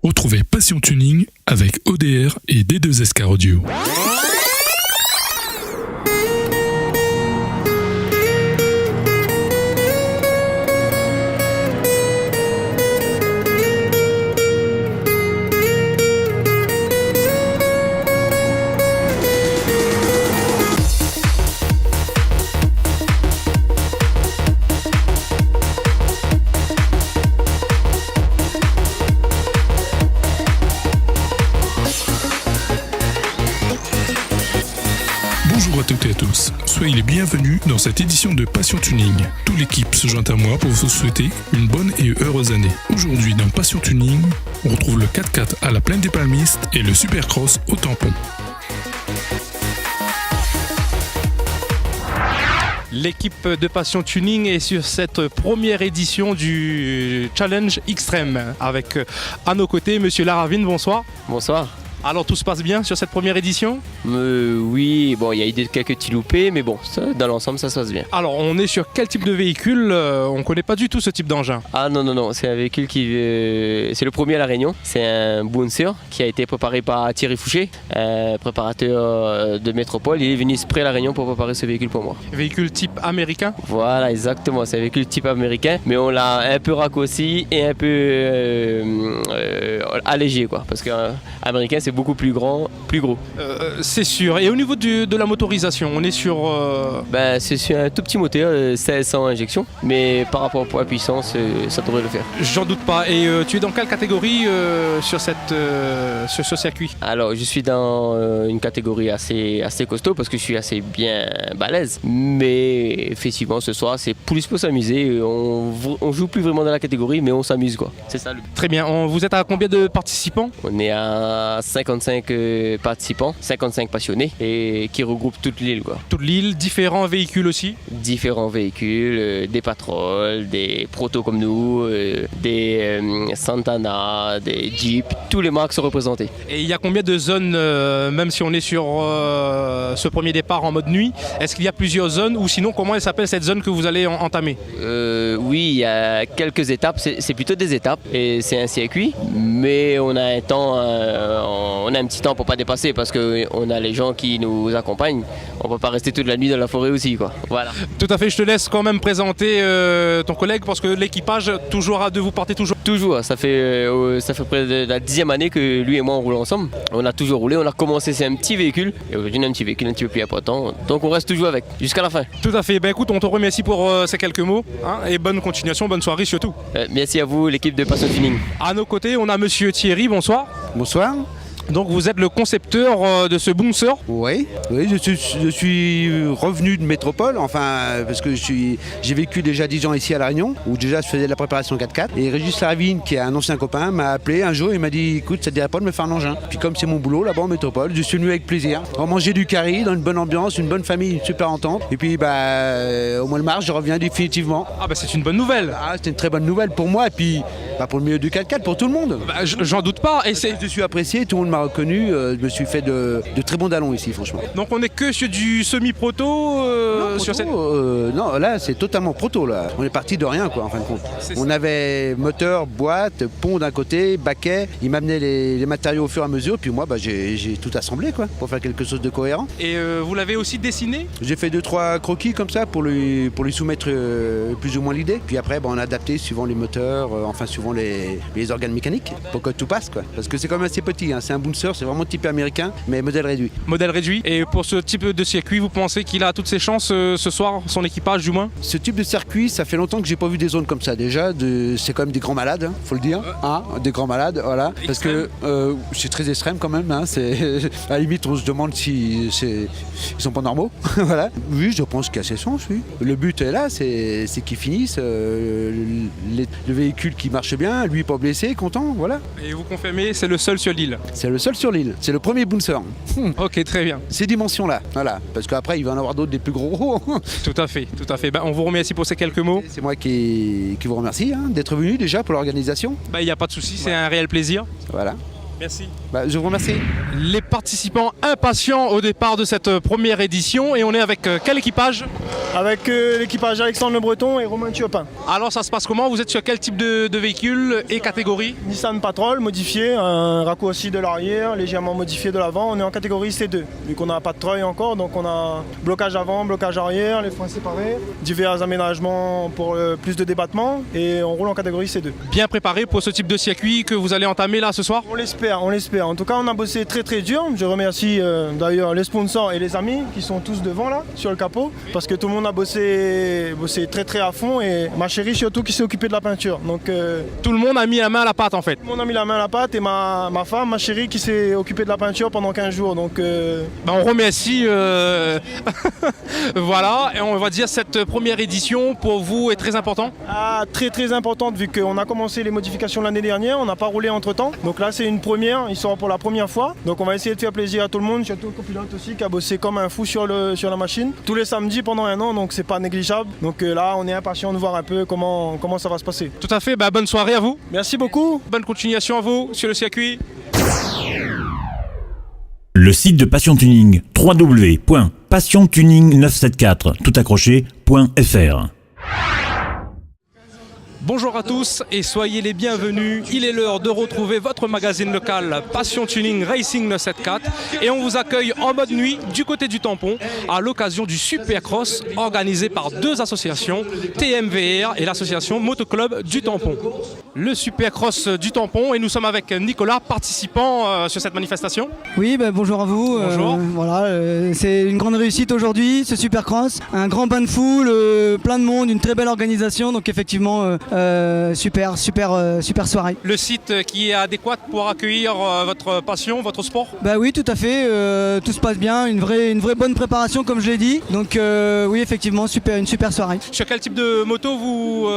Retrouvez Passion Tuning avec ODR et D2SK Audio. Bonjour à toutes et à tous, soyez les bienvenus dans cette édition de Passion Tuning. Toute l'équipe se joint à moi pour vous souhaiter une bonne et heureuse année. Aujourd'hui dans Passion Tuning, on retrouve le 4x4 à la plaine des Palmistes et le Supercross au tampon. L'équipe de Passion Tuning est sur cette première édition du Challenge Extreme avec à nos côtés Monsieur Laravine, bonsoir. Bonsoir. Alors tout se passe bien sur cette première édition ? Oui, bon, il y a eu quelques petits loupés, mais bon, dans l'ensemble, ça se passe bien. Alors on est sur quel type de véhicule ? On ne connaît pas du tout ce type d'engin. Ah non, c'est un véhicule qui... c'est le premier à La Réunion. C'est un Bouncer qui a été préparé par Thierry Fouché, un préparateur de métropole. Il est venu exprès à La Réunion pour préparer ce véhicule pour moi. Véhicule type américain ? Voilà, exactement, c'est un véhicule type américain, mais on l'a un peu raccourci et un peu allégé, quoi, parce qu'un américain, c'est beaucoup plus grand, plus gros. C'est sûr. Et au niveau de la motorisation, on est sur... C'est sur un tout petit moteur, 1600 injections, mais par rapport au poids puissance, ça devrait le faire. J'en doute pas. Et tu es dans quelle catégorie sur ce circuit ? Alors, je suis dans une catégorie assez costaud parce que je suis assez bien balèze, mais effectivement, ce soir, c'est plus pour s'amuser. On joue plus vraiment dans la catégorie, mais on s'amuse, quoi. C'est ça le but. Très bien. Vous êtes à combien de participants ? On est à 55 participants, 55 passionnés et qui regroupent toute l'île, quoi. Toute l'île, différents véhicules aussi ? Différents véhicules, des Patrol, des Proto comme nous, des Santana, des Jeep, tous les marques sont représentées. Et il y a combien de zones, même si on est sur ce premier départ en mode nuit, est-ce qu'il y a plusieurs zones ou sinon comment elle s'appelle cette zone que vous allez entamer ? Oui, il y a quelques étapes, c'est plutôt des étapes et c'est un circuit, mais on a un temps, on a un petit temps pour pas dépasser parce qu'on a les gens qui nous accompagnent. On peut pas rester toute la nuit dans la forêt aussi, quoi. Voilà. Tout à fait, je te laisse quand même présenter ton collègue parce que l'équipage, toujours à deux, vous partez toujours. Toujours, ça fait près de la 10e année que lui et moi on roule ensemble. On a toujours roulé, on a commencé, c'est un petit véhicule et aujourd'hui on a un petit véhicule un petit peu plus important. Donc on reste toujours avec, jusqu'à la fin. Tout à fait, ben écoute, on te remercie pour ces quelques mots et bonne continuation, bonne soirée surtout. Merci à vous, l'équipe de Passion Tuning. À nos côtés, on a Monsieur Thierry, bonsoir. Bonsoir. Donc vous êtes le concepteur de ce Bouncer ? Oui, je suis revenu de métropole, parce que j'ai vécu déjà 10 ans ici à La Réunion, où déjà je faisais de la préparation 4x4. Et Régis Laravine, qui est un ancien copain, m'a appelé un jour et m'a dit écoute, ça te dirait pas de me faire un engin ? Puis comme c'est mon boulot là-bas en métropole, je suis venu avec plaisir. On mangeait du curry dans une bonne ambiance, une bonne famille, une super entente. Et puis au mois de mars, je reviens définitivement. Ah bah c'est une bonne nouvelle. Ah, c'est une très bonne nouvelle pour moi et puis pour le milieu du 4x4, pour tout le monde. Bah, j'en doute pas. Et je suis apprécié, tout le monde m'a reconnu, je me suis fait de très bons dallons ici, franchement. Donc on est que sur du semi-proto sur cette... Non, là c'est totalement proto là. On est parti de rien, quoi, en fin de compte. On avait moteur, boîte, pont d'un côté, baquet. Il m'amenait les matériaux au fur et à mesure, puis moi j'ai tout assemblé, quoi, pour faire quelque chose de cohérent. Et vous l'avez aussi dessiné ? J'ai fait 2-3 croquis comme ça pour lui soumettre plus ou moins l'idée. Puis après on a adapté suivant les moteurs, suivant les organes mécaniques, pour que tout passe, quoi. Parce que c'est quand même assez petit, hein. C'est un Bouncer, c'est vraiment type américain, mais modèle réduit. Modèle réduit. Et pour ce type de circuit, vous pensez qu'il a toutes ses chances ce soir, son équipage du moins ? Ce type de circuit, ça fait longtemps que j'ai pas vu des zones comme ça. Déjà, c'est quand même des grands malades, hein, faut le dire. Des grands malades, voilà. Parce que c'est très extrême quand même. Hein, à la limite, on se demande si ils sont pas normaux. Voilà. Oui, je pense qu'il y a ses chances, oui. Le but est là, c'est qu'ils finissent. Le véhicule qui marche bien, lui pas blessé, content, voilà. Et vous confirmez, c'est le seul sur l'île ? C'est le seul sur l'île. C'est le premier Bouncer. Ok, très bien. Ces dimensions-là, voilà. Parce qu'après, il va en avoir d'autres des plus gros. Tout à fait, tout à fait. On vous remercie pour ces quelques mots. C'est moi qui vous remercie d'être venu déjà pour l'organisation. Il n'y a pas de souci, c'est un réel plaisir. Voilà. Merci. Je vous remercie. Les participants impatients au départ de cette première édition et on est avec quel équipage? Avec l'équipage Alexandre Le Breton et Romain Thiopin. Alors ça se passe comment? Vous êtes sur quel type de véhicule et catégorie? Nissan Patrol modifié, un raccourci de l'arrière, légèrement modifié de l'avant. On est en catégorie C2, vu qu'on n'a pas de treuil encore, donc on a blocage avant, blocage arrière, les freins séparés, divers aménagements pour plus de débattement et on roule en catégorie C2. Bien préparé pour ce type de circuit que vous allez entamer là ce soir? On l'espère. En tout cas, on a bossé très très dur. Je remercie d'ailleurs les sponsors et les amis qui sont tous devant là, sur le capot, parce que tout le monde a bossé très très à fond et ma chérie surtout qui s'est occupée de la peinture. Donc tout le monde a mis la main à la pâte en fait. tout le monde a mis la main à la pâte et ma femme, ma chérie qui s'est occupée de la peinture pendant 15 jours. Donc On remercie. Voilà, et on va dire cette première édition pour vous est très important. très très importante vu qu'on a commencé les modifications l'année dernière, on n'a pas roulé entre temps. Donc là c'est une première, ils sont pour la première fois. Donc on va essayer de faire plaisir à tout le monde, surtout au copilote aussi qui a bossé comme un fou sur la machine. Tous les samedis pendant un an, donc c'est pas négligeable. Donc là on est impatient de voir un peu comment ça va se passer. Tout à fait, bonne soirée à vous. Merci beaucoup. Bonne continuation à vous sur le circuit. Le site de Passion Tuning, www.passiontuning974, tout accroché.fr. Bonjour à tous et soyez les bienvenus. Il est l'heure de retrouver votre magazine local Passion Tuning Racing 974 et on vous accueille en mode nuit du côté du tampon à l'occasion du Supercross organisé par deux associations, TMVR et l'association Motoclub du tampon. Le Supercross du tampon et nous sommes avec Nicolas, participant sur cette manifestation. Oui, bonjour à vous. Bonjour. C'est une grande réussite aujourd'hui, ce Supercross. Un grand bain de foule, plein de monde, une très belle organisation. Donc effectivement, super soirée. Le site qui est adéquat pour accueillir votre passion, votre sport? Oui, tout à fait. Tout se passe bien, une vraie bonne préparation comme je l'ai dit. Donc oui, effectivement, une super soirée. Sur quel type de moto vous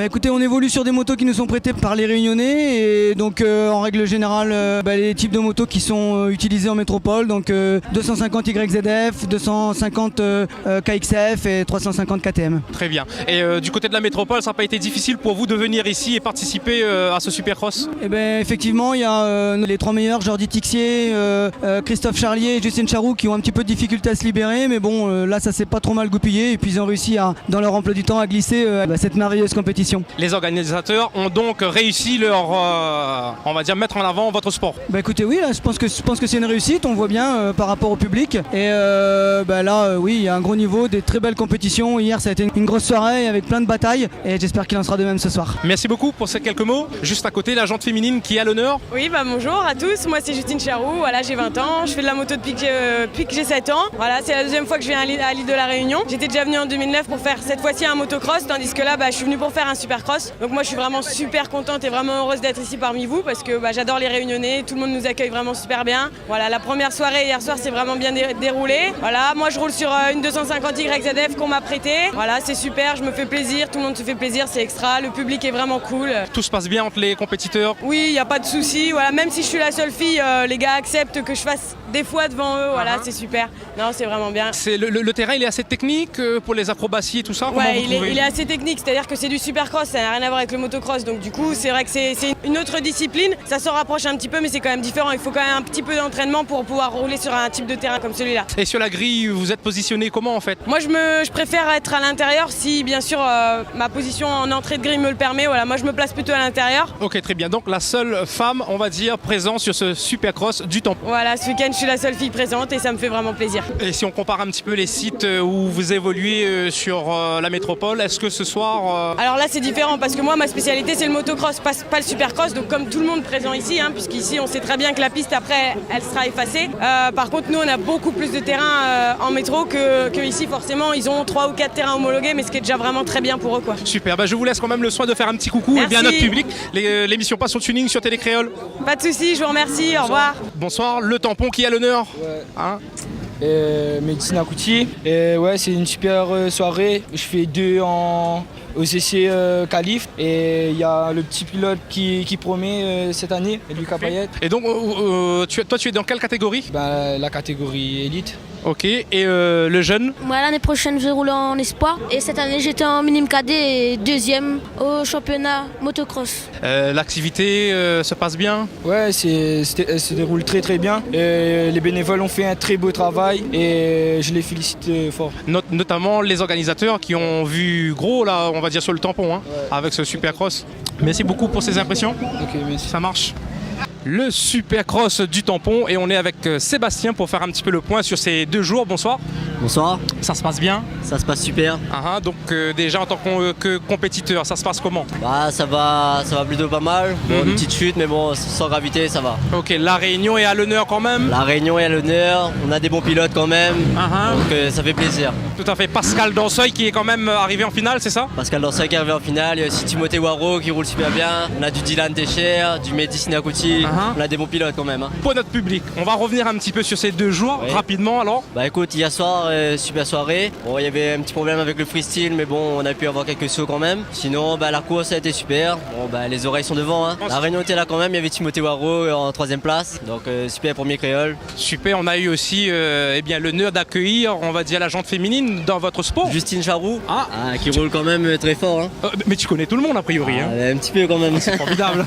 Écoutez, on évolue sur des motos qui nous sont prêtées par les Réunionnais et donc en règle générale, les types de motos qui sont utilisés en métropole, donc 250 YZF, 250 KXF et 350 KTM. Très bien. Et du côté de la métropole, ça n'a pas été difficile pour vous de venir ici et participer à ce Supercross? Effectivement, il y a les trois meilleurs, Jordi Tixier, Christophe Charlier et Justine Charroux qui ont un petit peu de difficulté à se libérer, mais bon, là ça s'est pas trop mal goupillé et puis ils ont réussi dans leur emploi du temps à glisser cette merveilleuse compétition. Les organisateurs ont donc réussi leur, on va dire, mettre en avant votre sport. Écoutez, oui, là, je pense que c'est une réussite, on voit bien par rapport au public et là, oui, il y a un gros niveau, des très belles compétitions. Hier ça a été une grosse soirée avec plein de batailles et j'espère qu'il en sera de même ce soir. Merci beaucoup pour ces quelques mots. Juste à côté, la jante féminine qui a l'honneur. Oui, bonjour à tous, moi c'est Justine Charroux, voilà, j'ai 20 ans, je fais de la moto depuis que j'ai 7 ans. Voilà, c'est la deuxième fois que je viens à l'île de la Réunion. J'étais déjà venue en 2009 pour faire cette fois-ci un motocross, tandis que là je suis venue pour faire un supercross. Donc moi je suis vraiment super contente et vraiment heureuse d'être ici parmi vous parce que j'adore les Réunionnais, tout le monde nous accueille vraiment super bien. Voilà, la première soirée hier soir c'est vraiment bien déroulé. Voilà, moi je roule sur une 250 YZF qu'on m'a prêtée. Voilà, c'est super, je me fais plaisir, tout le monde se fait plaisir, c'est extra, le public est vraiment cool. Tout se passe bien entre les compétiteurs? Oui, il n'y a pas de souci. Voilà, même si je suis la seule fille, les gars acceptent que je fasse des fois devant eux. Voilà, c'est super. Non, c'est vraiment bien. Le terrain, il est assez technique pour les acrobaties et tout ça? Ouais, il est assez technique. C'est-à-dire que c'est du supercross, ça n'a rien à voir avec le motocross. Donc du coup, c'est vrai que c'est une autre discipline. Ça s'en rapproche un petit peu, mais c'est quand même différent. Il faut quand même un petit peu d'entraînement pour pouvoir rouler sur un type de terrain comme celui-là. Et sur la grille, vous êtes positionné comment en fait? Moi, je préfère être à l'intérieur si, bien sûr, ma position en entrée de grille me le permet. Voilà, moi, je me place plutôt à l'intérieur. Ok, très bien. Donc la seule femme, on va dire, présente sur ce Supercross du tampon. Voilà, ce week-end, je suis la seule fille présente et ça me fait vraiment plaisir. Et si on compare un petit peu les sites où vous évoluez sur la métropole, est-ce que ce soir... Alors là, c'est différent parce que moi, ma spécialité, c'est le motocross, pas le supercross. Donc comme tout le monde présent ici, puisqu'ici, on sait très bien que la piste, après, elle sera effacée. Par contre, nous, on a beaucoup plus de terrain en métro que ici, forcément. Ils ont 3 ou 4 terrains homologués, mais ce qui est déjà vraiment très bien pour eux, quoi. Super, je vous laisse quand même le soin de faire un petit coucou et bien à notre public. L'émission Passion Tuning sur Télé Créole. Pas de soucis, je vous remercie, au revoir. Bonsoir, le tampon qui a l'honneur. Médecine à Coutier. C'est une super soirée. Je fais 2 aux essais qualif et il y a le petit pilote qui promet cette année, Lucas Payet. Et donc, toi, tu es dans quelle catégorie? La catégorie élite. Ok, et le jeune? Moi, l'année prochaine, je roule en espoir. Et cette année, j'étais en minime cadet et deuxième au championnat motocross. L'activité se passe bien? Ouais, elle se déroule très très bien. Et les bénévoles ont fait un très beau travail et je les félicite fort. Notamment les organisateurs qui ont vu gros, là, on va dire sur le tampon, hein, avec ce Supercross. Merci beaucoup pour ces impressions. Ok, merci. Ça marche. Le Supercross du tampon et on est avec Sébastien pour faire un petit peu le point sur ces 2 jours. Bonsoir. Bonsoir. Ça se passe bien? Ça se passe super. Donc déjà en tant que compétiteur, ça se passe comment? Bah ça va plutôt pas mal. Bon, une petite chute mais bon sans gravité ça va. Ok, la Réunion est à l'honneur quand même? La Réunion est à l'honneur, on a des bons pilotes quand même. Donc ça fait plaisir. Tout à fait. Pascal Danseuil qui est quand même arrivé en finale, c'est ça? Pascal Danseuil qui est arrivé en finale, il y a aussi Timothée Waro qui roule super bien. On a du Dylan Techer, du Mehdi Sinakouti. On a des bons pilotes quand même. Pour notre public, on va revenir un petit peu sur ces 2 jours, rapidement alors. Bah écoute, hier soir, super soirée. Bon, il y avait un petit problème avec le freestyle, mais bon, on a pu avoir quelques sauts quand même. Sinon, la course a été super. Bon, les oreilles sont devant. Hein. La Réunion était là quand même, il y avait Timothée Waro en 3e place. Donc super premier créole. Super, on a eu aussi l'honneur d'accueillir, on va dire, la jante féminine dans votre sport. Justine Charroux, qui roule quand même très fort. Hein. Mais tu connais tout le monde a priori. Un petit peu quand même. C'est formidable.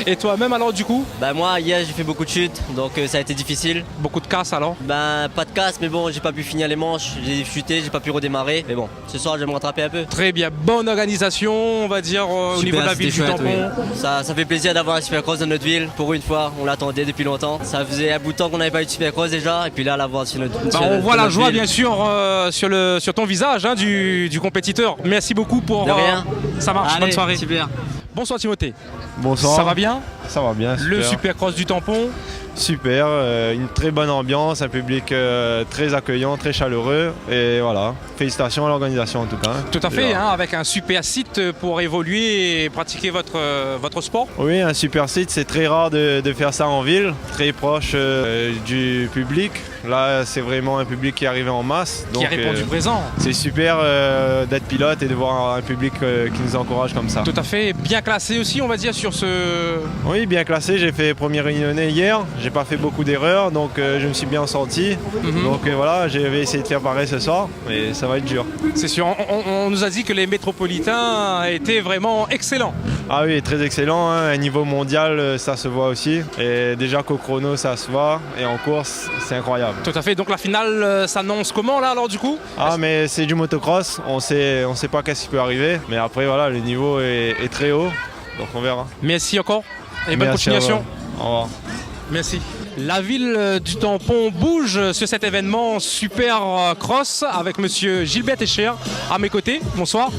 Et toi-même alors du coup? Moi hier j'ai fait beaucoup de chutes, donc ça a été difficile. Beaucoup de casse alors? Pas de casse, mais bon j'ai pas pu finir les manches, j'ai chuté, j'ai pas pu redémarrer. Mais bon, ce soir je vais me rattraper un peu. Très bien, bonne organisation on va dire au niveau de la ville du tampon. Oui. Ça fait plaisir d'avoir un Supercross dans notre ville, pour une fois, on l'attendait depuis longtemps. Ça faisait un bout de temps qu'on n'avait pas eu de Supercross déjà, et puis là l'avoir sur notre ville. On voit la joie bien sûr sur ton visage du compétiteur. Merci beaucoup pour... De rien. Ça marche, allez, bonne soirée. Super. Bonsoir Timothée. Bonsoir. Ça va bien? Ça va bien, super. Le Supercross du tampon? Super, une très bonne ambiance, un public très accueillant, très chaleureux et voilà, félicitations à l'organisation en tout cas. Tout à fait, avec un super site pour évoluer et pratiquer votre sport. Oui, un super site, c'est très rare de faire ça en ville, très proche du public. Là, c'est vraiment un public qui est arrivé en masse. Donc, qui a répondu présent. C'est super d'être pilote et de voir un public qui nous encourage comme ça. Tout à fait, bien classé aussi on va dire sur ce... Oui, bien classé, j'ai fait premier réunionnais hier. J'ai pas fait beaucoup d'erreurs, donc je me suis bien sorti. Donc voilà, je vais essayer de faire pareil ce soir, mais ça va être dur. C'est sûr, on nous a dit que les métropolitains étaient vraiment excellents. Ah oui, très excellent, hein. À un niveau mondial, ça se voit aussi. Et déjà qu'au chrono, ça se voit, et en course, c'est incroyable. Tout à fait, donc la finale s'annonce comment là alors du coup? Mais c'est du motocross, on sait pas qu'est-ce qui peut arriver, mais après voilà, le niveau est très haut, donc on verra. Merci encore, et bonne continuation. Au revoir. Merci. La ville du tampon bouge sur cet événement Supercross avec monsieur Gilbert Techer à mes côtés. Bonsoir.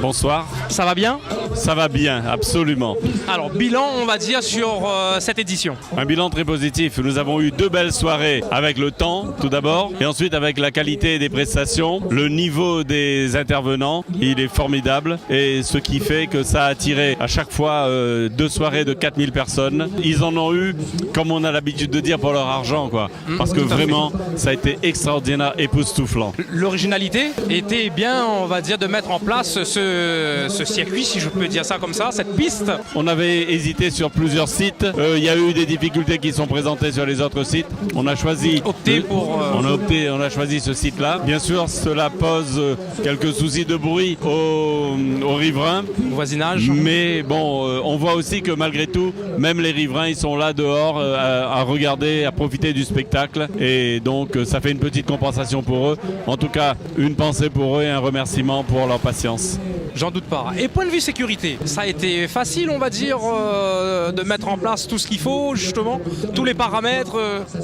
Bonsoir. Ça va bien? Ça va bien, absolument. Alors, bilan, on va dire, sur cette édition. Un bilan très positif. Nous avons eu 2 belles soirées avec le temps, tout d'abord, et ensuite avec la qualité des prestations. Le niveau des intervenants, il est formidable, et ce qui fait que ça a attiré à chaque fois 2 soirées de 4000 personnes. Ils en ont eu, comme on a l'habitude de dire, pour leur argent, quoi. Parce que vraiment, ça a été extraordinaire, époustouflant. L'originalité était bien, on va dire, de mettre en place ce circuit, si je peux dire ça comme ça, cette piste. On avait hésité sur plusieurs sites. Il y a eu des difficultés qui sont présentées sur les autres sites. On a choisi on a choisi ce site-là. Bien sûr, cela pose quelques soucis de bruit aux riverains, au voisinage. Mais bon, on voit aussi que malgré tout, même les riverains, ils sont là dehors à regarder, à profiter du spectacle. Et donc, ça fait une petite compensation pour eux. En tout cas, une pensée pour eux et un remerciement pour leur patience. J'en doute pas. Et point de vue sécurité, ça a été facile, on va dire, de mettre en place tout ce qu'il faut, justement, tous les paramètres.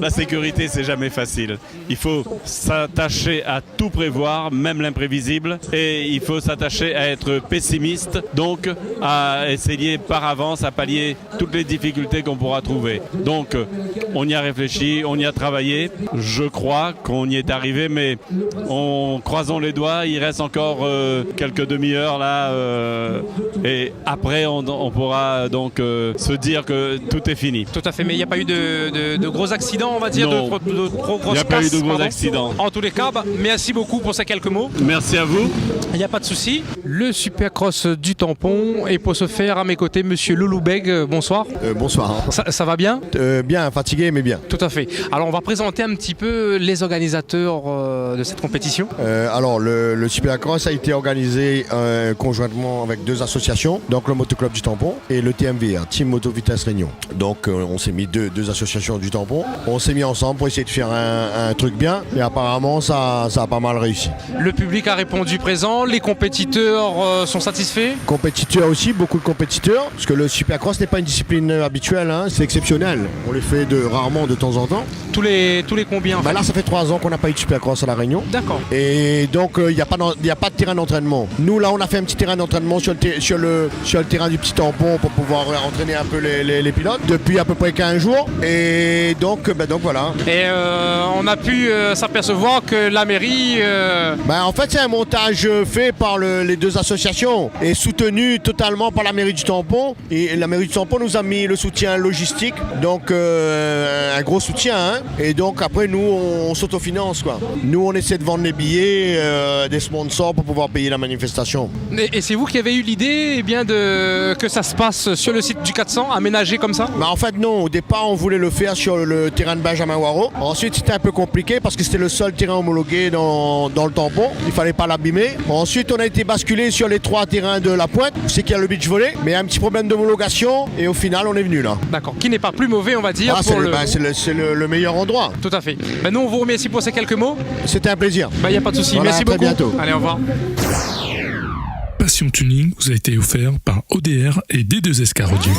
La sécurité, c'est jamais facile. Il faut s'attacher à tout prévoir, même l'imprévisible, et il faut s'attacher à être pessimiste, donc à essayer par avance à pallier toutes les difficultés qu'on pourra trouver. Donc, on y a réfléchi, on y a travaillé. Je crois qu'on y est arrivé, mais croisons les doigts, il reste encore quelques demi-heures. l'heure là, et après on pourra donc se dire que tout est fini. Tout à fait, mais il n'y a pas eu de gros accidents, on va dire, Non. de trop grosses Il n'y a pas eu casses, de gros pardon. accidents. En tous les cas, merci beaucoup pour ces quelques mots. Merci à vous. Il n'y a pas de souci. Le Supercross du tampon, et pour ce faire, à mes côtés, monsieur Louloubeg, bonsoir. Bonsoir. Ça va bien? Bien, fatigué mais bien. Tout à fait. Alors on va présenter un petit peu les organisateurs de cette compétition. Alors le Supercross a été organisé conjointement avec deux associations, donc le Motoclub du Tampon et le TMV, Team Moto Vitesse Réunion. Donc on s'est mis deux associations du Tampon, on s'est mis ensemble pour essayer de faire un truc bien et apparemment ça a pas mal réussi. Le public a répondu présent, les compétiteurs sont satisfaits? Compétiteurs aussi, beaucoup de compétiteurs, parce que le Supercross n'est pas une discipline habituelle, hein, c'est exceptionnel. On les fait rarement de temps en temps. Tous les combien en fait? Là ça fait 3 ans qu'on n'a pas eu de Supercross à La Réunion. D'accord. Et donc il n'y a pas de terrain d'entraînement. Nous là on a fait un petit terrain d'entraînement sur le terrain du petit tampon pour pouvoir entraîner un peu les pilotes depuis à peu près 15 jours. Et donc voilà. Et on a pu s'apercevoir que la mairie... En fait c'est un montage fait par les deux associations et soutenu totalement par la mairie du Tampon. Et la mairie du Tampon nous a mis le soutien logistique, donc un gros soutien. Hein. Et donc après nous on s'autofinance quoi. Nous on essaie de vendre les billets, des sponsors pour pouvoir payer la manifestation. Et c'est vous qui avez eu l'idée que ça se passe sur le site du 400, aménagé comme ça? En fait non, au départ on voulait le faire sur le terrain de Benjamin Waro. Ensuite c'était un peu compliqué parce que c'était le seul terrain homologué dans le tampon, il fallait pas l'abîmer. Ensuite on a été basculé sur les 3 terrains de la Pointe, c'est qu'il y a le beach volley, mais un petit problème d'homologation et au final on est venu là. D'accord, qui n'est pas plus mauvais on va dire. C'est le meilleur endroit. Tout à fait. Nous on vous remercie pour ces quelques mots. C'était un plaisir. Il n'y a pas de souci, Voilà, merci à très beaucoup. bientôt. Allez, au revoir. Passion Tuning vous a été offert par ODR et D2SK Radio.